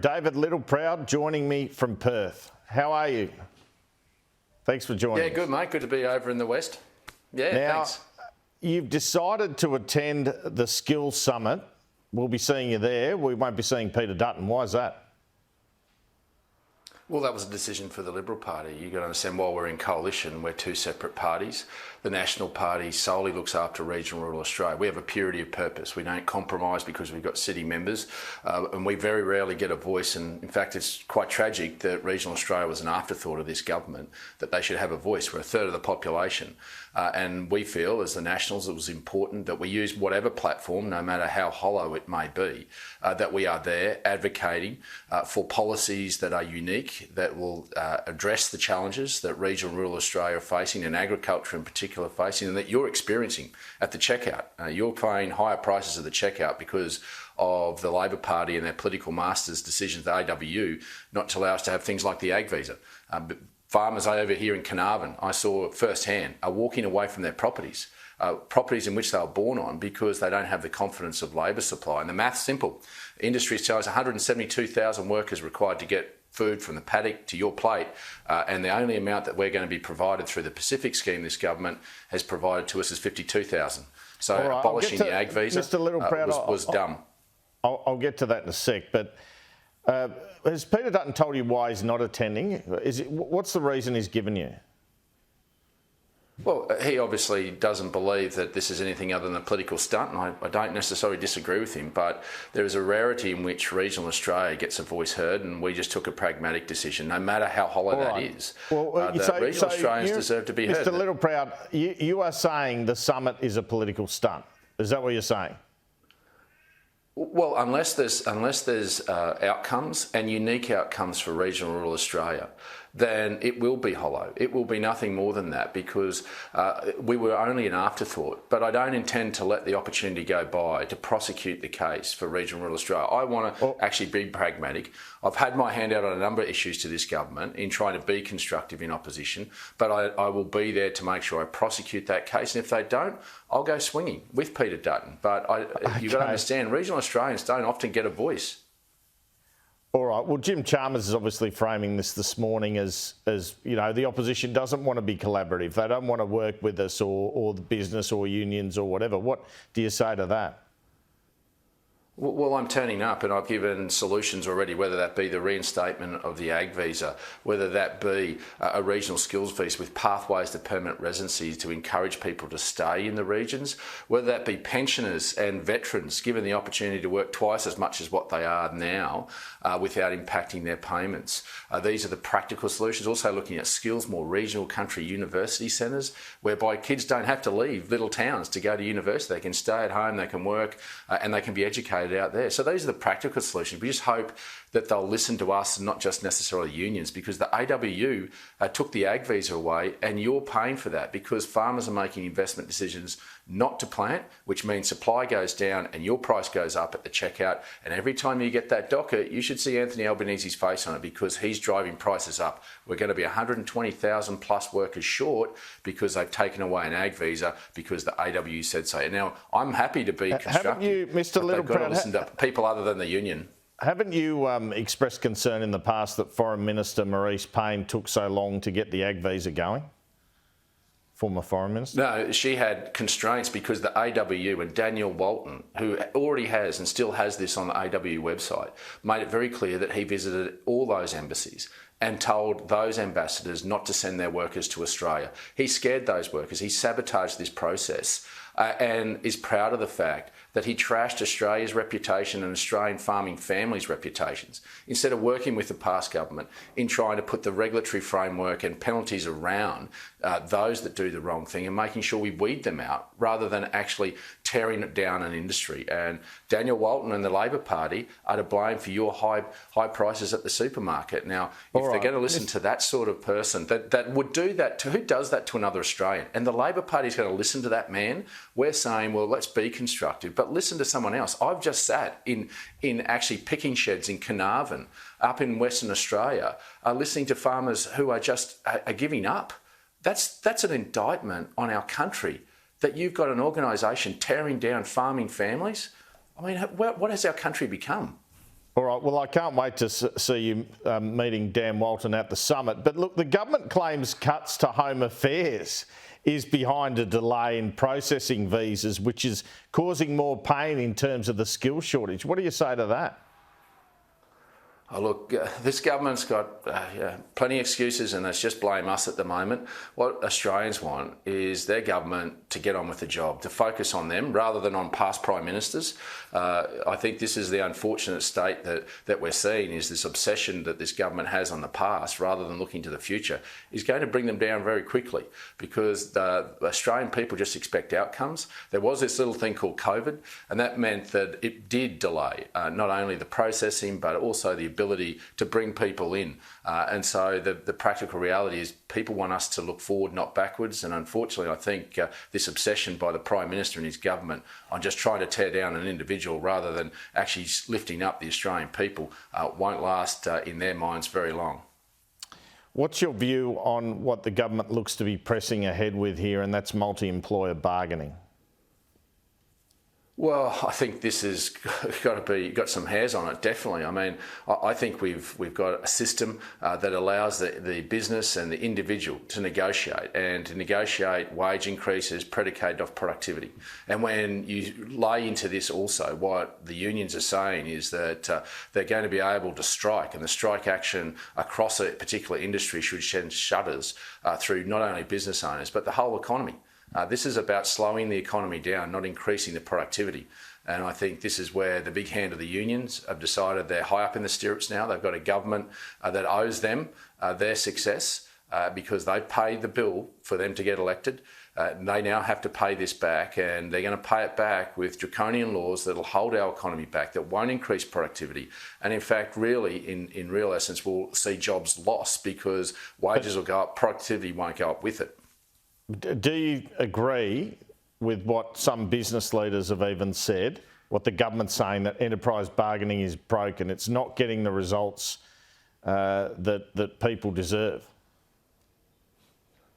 David Littleproud joining me from Perth. How are you? Thanks for joining us. Yeah, good, mate. Good to be over in the West. Yeah, now, thanks. You've decided to attend the Skills Summit. We'll be seeing you there. We won't be seeing Peter Dutton. Why is that? Well, that was a decision for the Liberal Party. You've got to understand, while we're in coalition, we're two separate parties. The National Party solely looks after regional rural Australia. We have a purity of purpose. We don't compromise because we've got city members, and we very rarely get a voice. And in fact, it's quite tragic that regional Australia was an afterthought of this government, that they should have a voice. We're a third of the population. And we feel, as the Nationals, it was important that we use whatever platform, no matter how hollow it may be, that we are there advocating for policies that are unique, that will address the challenges that regional rural Australia are facing, and agriculture in particular facing, and that you're experiencing at the checkout. You're paying higher prices at the checkout because of the Labor Party and their political masters' decisions, the AWU, not to allow us to have things like the ag visa. Farmers over here in Carnarvon, I saw firsthand, are walking away from their properties, properties in which they were born on, because they don't have the confidence of labour supply. And the math's simple. Industries tell us 172,000 workers required to get food from the paddock to your plate, and the only amount that we're going to be provided through the Pacific scheme this government has provided to us is 52,000. So right, abolishing the ag visa was dumb. I'll get to that in a sec, but has Peter Dutton told you why he's not attending? What's the reason he's given you? Well, he obviously doesn't believe that this is anything other than a political stunt, and I don't necessarily disagree with him, but there is a rarity in which regional Australia gets a voice heard, and we just took a pragmatic decision, no matter how hollow that is. Well, regional Australians deserve to be heard. Mr. Littleproud, you are saying the summit is a political stunt. Is that what you're saying? Well, unless there's outcomes and unique outcomes for regional rural Australia, then it will be hollow. It will be nothing more than that, because we were only an afterthought. But I don't intend to let the opportunity go by to prosecute the case for regional rural Australia. I want to actually be pragmatic. I've had my hand out on a number of issues to this government in trying to be constructive in opposition, but I will be there to make sure I prosecute that case. And if they don't, I'll go swinging with Peter Dutton. But you've got to understand, regional Australians don't often get a voice. All right. Well, Jim Chalmers is obviously framing this morning as you know, the opposition doesn't want to be collaborative. They don't want to work with us or the business or unions or whatever. What do you say to that? Well, I'm turning up, and I've given solutions already, whether that be the reinstatement of the ag visa, whether that be a regional skills visa with pathways to permanent residency to encourage people to stay in the regions, whether that be pensioners and veterans given the opportunity to work twice as much as what they are now without impacting their payments. These are the practical solutions. Also looking at skills, more regional country university centres, whereby kids don't have to leave little towns to go to university. They can stay at home, they can work, and they can be educated out there. So these are the practical solutions. We just hope that they'll listen to us and not just necessarily unions, because the AWU took the ag visa away, and you're paying for that because farmers are making investment decisions not to plant, which means supply goes down and your price goes up at the checkout. And every time you get that docket, you should see Anthony Albanese's face on it, because he's driving prices up. We're going to be 120,000 plus workers short because they've taken away an ag visa because the AWU said so. Now, I'm happy to be constructive. Haven't you, Mr. Littleproud, got to listen to people other than the union. Haven't you expressed concern in the past that Foreign Minister Marise Payne took so long to get the ag visa going? Former Foreign Minister? No, she had constraints because the AWU and Daniel Walton, who already has and still has this on the AWU website, made it very clear that he visited all those embassies and told those ambassadors not to send their workers to Australia. He scared those workers. He sabotaged this process and is proud of the fact that he trashed Australia's reputation and Australian farming families' reputations, instead of working with the past government in trying to put the regulatory framework and penalties around those that do the wrong thing and making sure we weed them out, rather than actually tearing down an industry. And Daniel Walton and the Labor Party are to blame for your high prices at the supermarket. Now, if they're going to listen to that sort of person that would do that to, who does that to another Australian? And the Labor Party is going to listen to that man. We're saying, well, let's be constructive, but listen to someone else. I've just sat in actually picking sheds in Carnarvon, up in Western Australia, listening to farmers who are just are giving up. That's an indictment on our country, that you've got an organisation tearing down farming families. I mean, what has our country become? All right, well, I can't wait to see you meeting Dan Walton at the summit. But look, the government claims cuts to Home Affairs is behind a delay in processing visas, which is causing more pain in terms of the skill shortage. What do you say to that? Oh, look, this government's got plenty of excuses and it's just blame us at the moment. What Australians want is their government to get on with the job, to focus on them rather than on past prime ministers. I think this is the unfortunate state that we're seeing, is this obsession that this government has on the past rather than looking to the future is going to bring them down very quickly, because the Australian people just expect outcomes. There was this little thing called COVID, and that meant that it did delay not only the processing but also the ability to bring people in. And so the practical reality is people want us to look forward, not backwards. And unfortunately, I think this obsession by the Prime Minister and his government on just trying to tear down an individual rather than actually lifting up the Australian people won't last in their minds very long. What's your view on what the government looks to be pressing ahead with here, and that's multi-employer bargaining? Well, I think this has got some hairs on it, definitely. I mean, I think we've got a system that allows the business and the individual to negotiate wage increases predicated off productivity. And when you lay into this also, what the unions are saying is that they're going to be able to strike, and the strike action across a particular industry should send shudders through not only business owners but the whole economy. This is about slowing the economy down, not increasing the productivity. And I think this is where the big hand of the unions have decided they're high up in the stirrups now. They've got a government that owes them their success because they paid the bill for them to get elected. They now have to pay this back, and they're going to pay it back with draconian laws that will hold our economy back, that won't increase productivity. And in fact, really, in real essence, we'll see jobs lost because wages will go up, productivity won't go up with it. Do you agree with what some business leaders have even said, what the government's saying, that enterprise bargaining is broken? It's not getting the results that people deserve.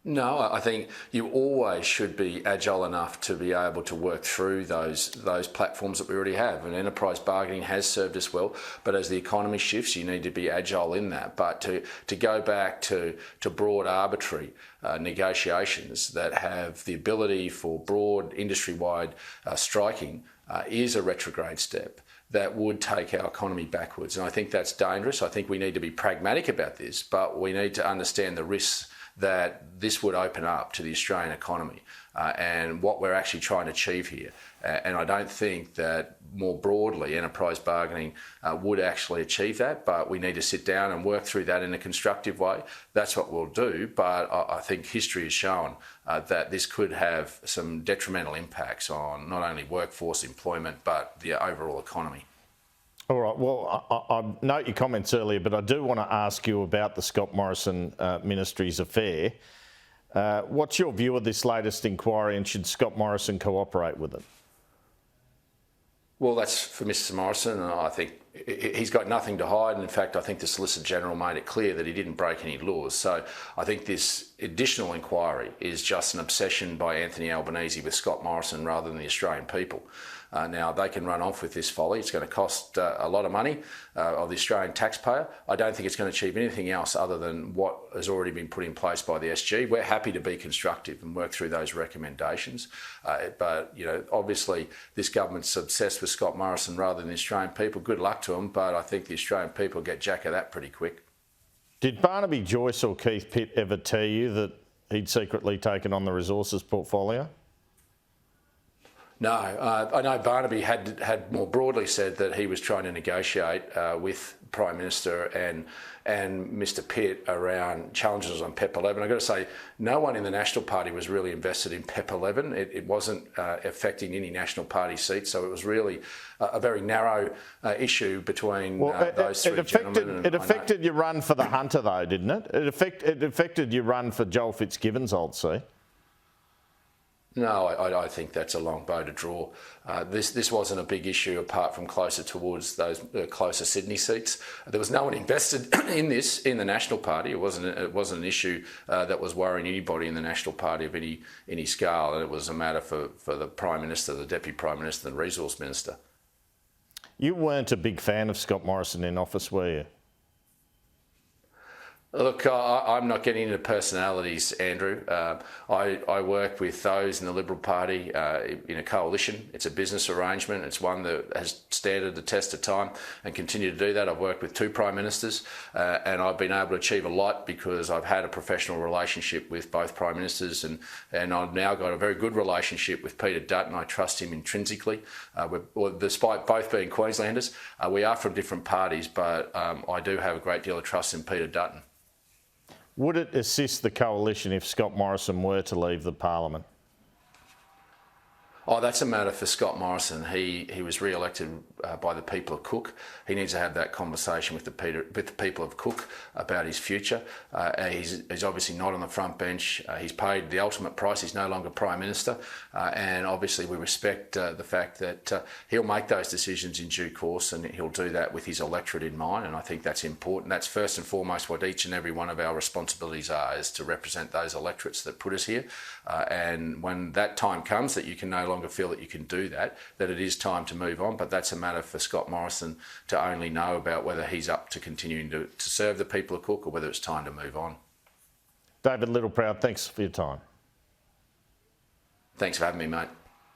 No, I think you always should be agile enough to be able to work through those platforms that we already have. And enterprise bargaining has served us well, but as the economy shifts, you need to be agile in that. But to go back to broad arbitrary negotiations that have the ability for broad industry-wide striking is a retrograde step that would take our economy backwards. And I think that's dangerous. I think we need to be pragmatic about this, but we need to understand the risks that this would open up to the Australian economy and what we're actually trying to achieve here. And I don't think that more broadly enterprise bargaining would actually achieve that, but we need to sit down and work through that in a constructive way. That's what we'll do, but I think history has shown that this could have some detrimental impacts on not only workforce employment but the overall economy. All right, well, I note your comments earlier, but I do want to ask you about the Scott Morrison Ministries affair. What's your view of this latest inquiry, and should Scott Morrison cooperate with it? Well, that's for Mr Morrison. I think he's got nothing to hide. And in fact, I think the Solicitor General made it clear that he didn't break any laws. So I think this additional inquiry is just an obsession by Anthony Albanese with Scott Morrison rather than the Australian people. Now, they can run off with this folly. It's going to cost a lot of money of the Australian taxpayer. I don't think it's going to achieve anything else other than what has already been put in place by the SG. We're happy to be constructive and work through those recommendations. But, you know, obviously this government's obsessed with Scott Morrison rather than the Australian people. Good luck to them, but I think the Australian people get jack of that pretty quick. Did Barnaby Joyce or Keith Pitt ever tell you that he'd secretly taken on the resources portfolio? No, I know Barnaby had more broadly said that he was trying to negotiate with Prime Minister and Mr Pitt around challenges on PEP 11. I've got to say, no one in the National Party was really invested in PEP 11. It wasn't affecting any National Party seats, so it was really a very narrow issue between those three gentlemen. It affected your run for the Hunter, though, didn't it? It affected your run for Joel Fitzgibbon's old seat. No, I think that's a long bow to draw. This wasn't a big issue apart from closer towards those closer Sydney seats. There was no one invested in this in the National Party. It wasn't an issue that was worrying anybody in the National Party of any scale, and it was a matter for the Prime Minister, the Deputy Prime Minister, and the Resource Minister. You weren't a big fan of Scott Morrison in office, were you? Look, I'm not getting into personalities, Andrew. I work with those in the Liberal Party in a coalition. It's a business arrangement. It's one that has stood the test of time and continue to do that. I've worked with 2 Prime Ministers and I've been able to achieve a lot because I've had a professional relationship with both Prime Ministers and I've now got a very good relationship with Peter Dutton. I trust him intrinsically. Despite both being Queenslanders, we are from different parties, but I do have a great deal of trust in Peter Dutton. Would it assist the coalition if Scott Morrison were to leave the parliament? Oh, that's a matter for Scott Morrison. He was re-elected by the people of Cook. He needs to have that conversation with the people of Cook about his future. He's obviously not on the front bench. He's paid the ultimate price. He's no longer Prime Minister. And obviously we respect the fact that he'll make those decisions in due course and he'll do that with his electorate in mind. And I think that's important. That's first and foremost what each and every one of our responsibilities are, is to represent those electorates that put us here. And when that time comes that you can no longer feel that you can do that it is time to move on. But that's a matter for Scott Morrison to only know about, whether he's up to continuing to serve the people of Cook or whether it's time to move on. David Littleproud, thanks for your time. Thanks for having me, mate.